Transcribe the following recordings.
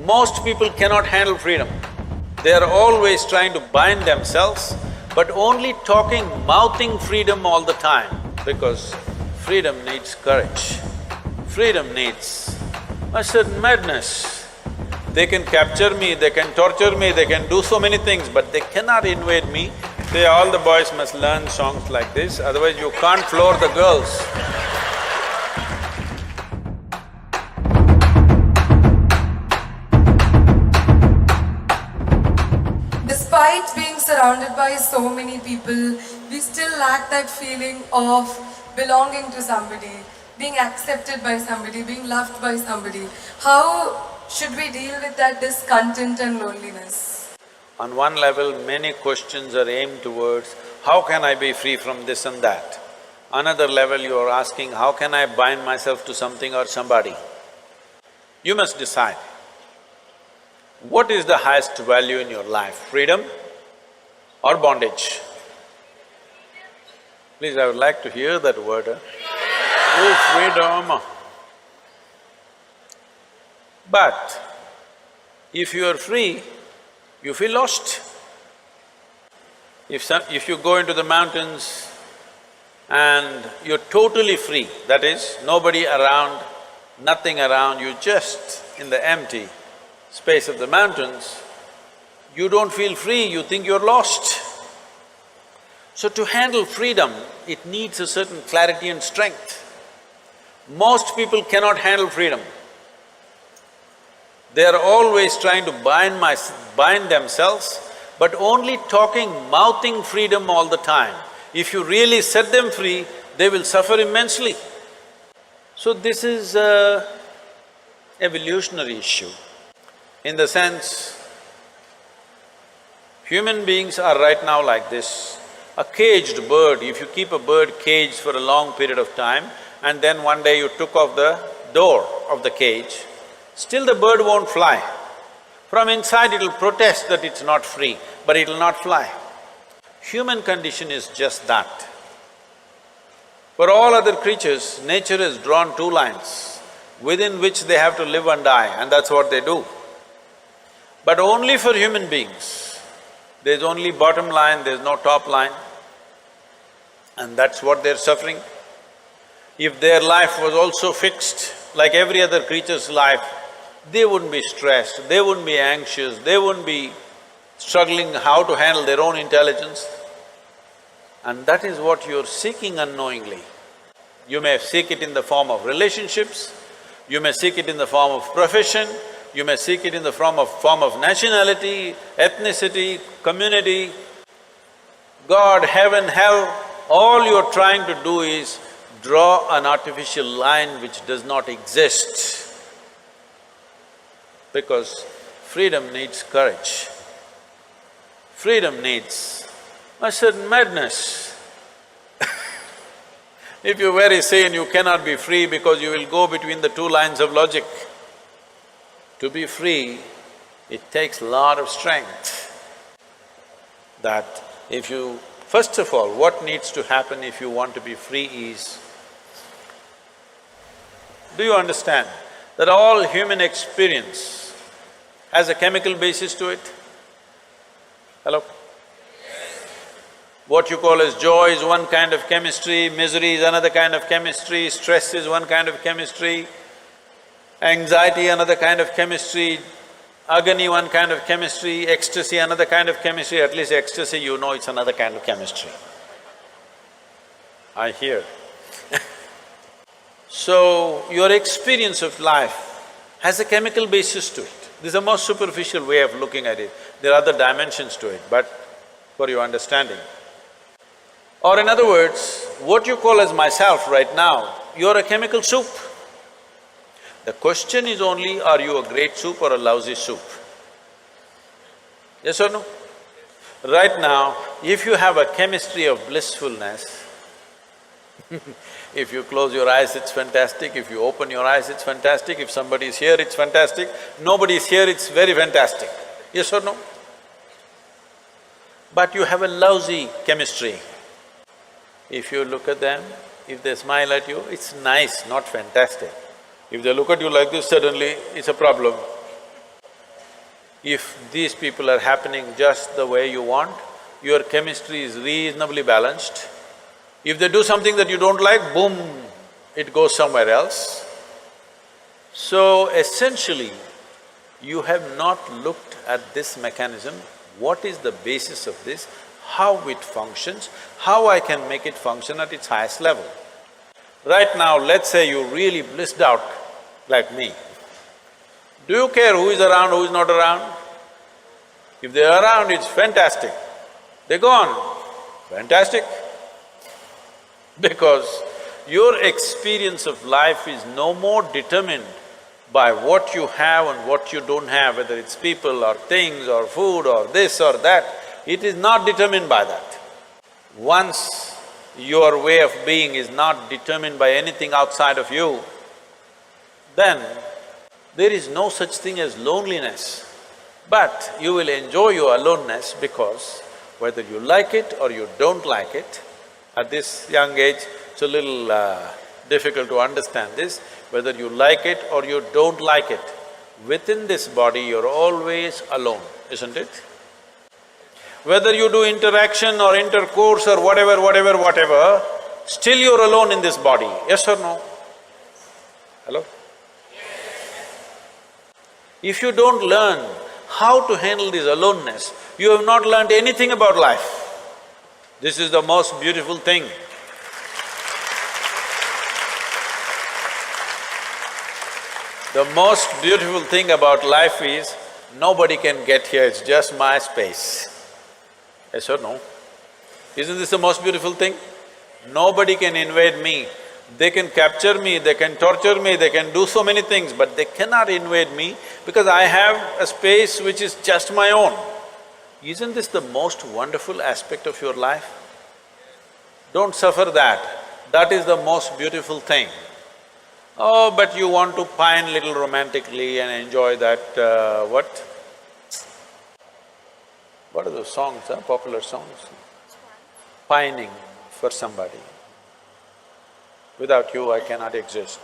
Most people cannot handle freedom. They are always trying to bind themselves, but only talking, mouthing freedom all the time, because freedom needs courage. Freedom needs a certain madness. They can capture me, they can torture me, they can do so many things, but they cannot invade me. All the boys must learn songs like this, otherwise you can't floor the girls. Despite being surrounded by so many people, we still lack that feeling of belonging to somebody, being accepted by somebody, being loved by somebody. How should we deal with that discontent and loneliness? On one level, many questions are aimed towards, how can I be free from this and that? Another level, you are asking, how can I bind myself to something or somebody? You must decide. What is the highest value in your life, freedom or bondage? Please, I would like to hear that word, Oh, freedom! But if you are free, you feel lost. If you go into the mountains and you're totally free, that is, nobody around, nothing around, you just in the empty space of the mountains, you don't feel free, you think you're lost. So to handle freedom, it needs a certain clarity and strength. Most people cannot handle freedom. They are always trying to bind themselves, but only talking, mouthing freedom all the time. If you really set them free, they will suffer immensely. So this is an evolutionary issue. In the sense, human beings are right now like this. A caged bird, if you keep a bird caged for a long period of time and then one day you took off the door of the cage, still the bird won't fly. From inside it'll protest that it's not free, but it'll not fly. Human condition is just that. For all other creatures, nature has drawn two lines within which they have to live and die, and that's what they do. But only for human beings, there's only bottom line, there's no top line, and that's what they're suffering. If their life was also fixed, like every other creature's life, they wouldn't be stressed, they wouldn't be anxious, they wouldn't be struggling how to handle their own intelligence. And that is what you're seeking unknowingly. You may seek it in the form of relationships, you may seek it in the form of profession, you may seek it in the form of nationality, ethnicity, community, God, heaven, hell. All you're trying to do is draw an artificial line which does not exist. Because freedom needs courage. Freedom needs a certain madness. If you're very sane, you cannot be free because you will go between the two lines of logic. To be free, it takes a lot of strength. That if you… First of all, what needs to happen if you want to be free is, do you understand that all human experience has a chemical basis to it? Hello? What you call as joy is one kind of chemistry, misery is another kind of chemistry, stress is one kind of chemistry, anxiety another kind of chemistry, agony one kind of chemistry, ecstasy another kind of chemistry, at least ecstasy you know it's another kind of chemistry. I hear. So, your experience of life has a chemical basis to it. This is the most superficial way of looking at it. There are other dimensions to it, but for your understanding. Or in other words, what you call as myself right now, you're a chemical soup. The question is only, are you a great soup or a lousy soup? Yes or no? Right now, if you have a chemistry of blissfulness, if you close your eyes, it's fantastic, if you open your eyes, it's fantastic, if somebody is here, it's fantastic, nobody is here, it's very fantastic. Yes or no? But you have a lousy chemistry. If you look at them, if they smile at you, it's nice, not fantastic. If they look at you like this, suddenly it's a problem. If these people are happening just the way you want, your chemistry is reasonably balanced. If they do something that you don't like, boom, it goes somewhere else. So essentially, you have not looked at this mechanism, what is the basis of this, how it functions, how I can make it function at its highest level. Right now, let's say you really blissed out like me. Do you care who is around, who is not around? If they're around, it's fantastic. They're gone, fantastic. Because your experience of life is no more determined by what you have and what you don't have, whether it's people or things or food or this or that, it is not determined by that. Once your way of being is not determined by anything outside of you, then there is no such thing as loneliness. But you will enjoy your aloneness because whether you like it or you don't like it, at this young age, it's a little difficult to understand this, whether you like it or you don't like it, within this body you're always alone, isn't it? Whether you do interaction or intercourse or whatever, still you're alone in this body, yes or no? Hello? If you don't learn how to handle this aloneness, you have not learned anything about life. This is the most beautiful thing. The most beautiful thing about life is, nobody can get here, it's just my space. Yes or no? Isn't this the most beautiful thing? Nobody can invade me. They can capture me, they can torture me, they can do so many things, but they cannot invade me because I have a space which is just my own. Isn't this the most wonderful aspect of your life? Don't suffer that. That is the most beautiful thing. Oh, but you want to pine little romantically and enjoy that, what? What are those songs, popular songs? Pining for somebody. Without you, I cannot exist.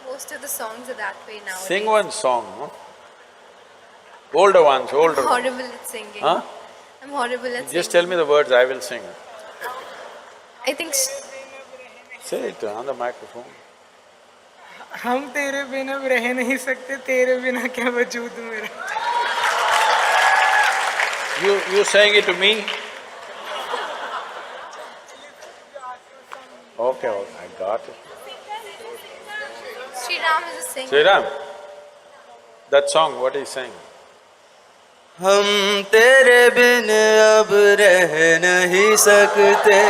Most of the songs are that way now. Sing one song, no? Older ones, older I'm ones. horrible at singing. Huh? I'm horrible at singing. Just tell me the words, I will sing. I think… Say it on the microphone. हम तेरे बिना रह नहीं सकते, तेरे बिना क्या वजूद मेरा। You saying it to me? Okay, I got it. Sri Ram is a singer. Sri Ram, that song, what is he saying? हम तेरे बिन अब रह नहीं सकते,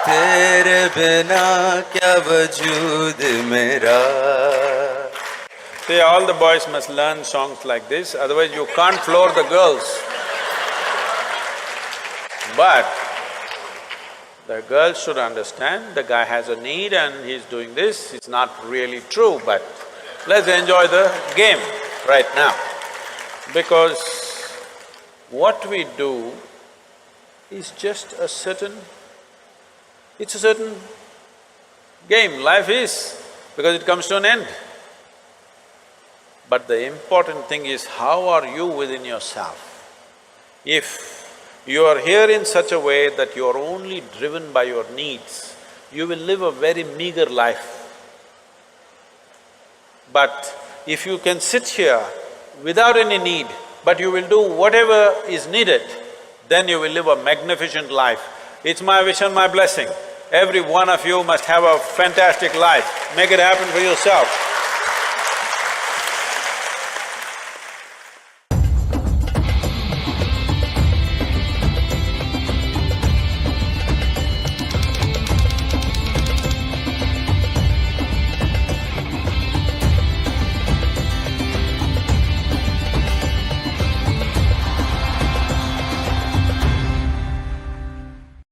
तेरे बिना क्या वजूद मेरा। See, all the boys must learn songs like this, otherwise you can't floor the girls. But the girls should understand, the guy has a need and he's doing this, it's not really true, but let's enjoy the game right now. Because what we do is just a certain… it's a certain game, life is, because it comes to an end. But the important thing is, how are you within yourself? If you are here in such a way that you are only driven by your needs, you will live a very meager life. But if you can sit here without any need, but you will do whatever is needed, then you will live a magnificent life. It's my wish and my blessing. Every one of you must have a fantastic life. Make it happen for yourself.